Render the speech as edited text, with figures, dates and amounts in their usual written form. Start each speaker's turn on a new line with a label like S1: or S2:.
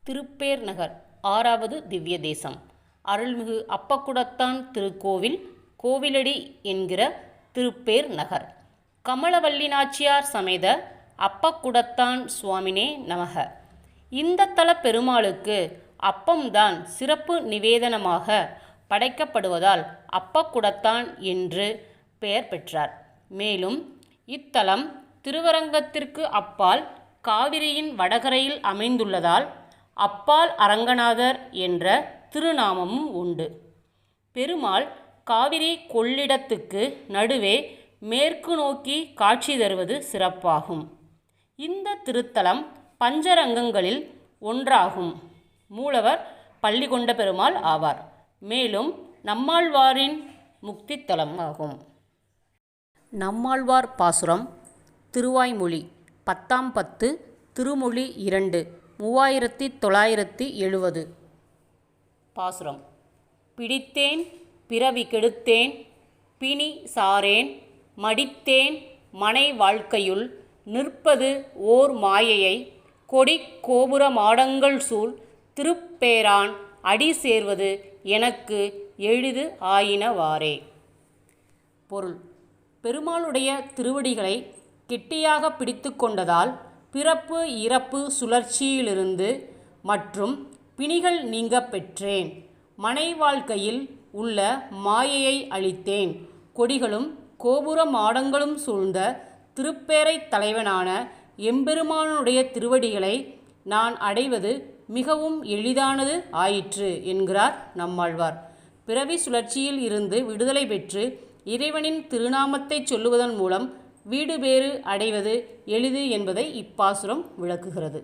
S1: திருப்பேர் நகர் ஆறாவது திவ்ய தேசம். அருள்மிகு அப்பக்குடத்தான் திருக்கோவில் கோவிலடி என்கிற திருப்பேர் நகர். கமலவல்லி நாச்சியார் சமேத அப்பக்குடத்தான் சுவாமினே நமக. இந்த தல பெருமாளுக்கு அப்பம்தான் சிறப்பு நிவேதனமாக படைக்கப்படுவதால் அப்பக்குடத்தான் என்று பெயர் பெற்றார். மேலும் இத்தலம் திருவரங்கத்திற்கு அப்பால் காவிரியின் வடகரையில் அமைந்துள்ளதால் அப்பால் அரங்கநாதர் என்ற திருநாமமும் உண்டு. பெருமாள் காவிரி கொள்ளிடத்துக்கு நடுவே மேற்கு நோக்கி காட்சி தருவது சிறப்பாகும். இந்த திருத்தலம் பஞ்சரங்கங்களில் ஒன்றாகும். மூலவர் பள்ளிகொண்ட பெருமாள் ஆவார். மேலும் நம்மாழ்வாரின் முக்தித்தலம் ஆகும். நம்மாழ்வார் பாசுரம் திருவாய்மொழி 10 திருமொழி 2 3970. பாசுரம். பிடித்தேன் பிறவி கெடுத்தேன் பிணி சாரேன் மடித்தேன் மனை வாழ்க்கையுள் நிற்பது ஓர் மாயையை கொடி கோபுர மாடங்கள் சூழ் திருப்பேரான் அடி சேர்வது எனக்கு எளிது ஆயினவாறே. பொருள். பெருமாளுடைய திருவடிகளை கெட்டியாக பிடித்து கொண்டதால் பிறப்பு இறப்பு சுழற்சியிலிருந்து மற்றும் பிணிகள் நீங்க பெற்றேன். மனை வாழ்க்கையில் உள்ள மாயையை அழித்தேன். கொடிகளும் கோபுர மாடங்களும் சூழ்ந்த திருப்பேரை தலைவனான எம்பெருமானுடைய திருவடிகளை நான் அடைவது மிகவும் எளிதானது ஆயிற்று என்கிறார் நம்மாழ்வார். பிறவி சுழற்சியில் இருந்து விடுதலை பெற்று இறைவனின் திருநாமத்தை சொல்லுவதன் மூலம் வீடு பேறு அடைவது எளிது என்பதை இப்பாசுரம் விளக்குகிறது.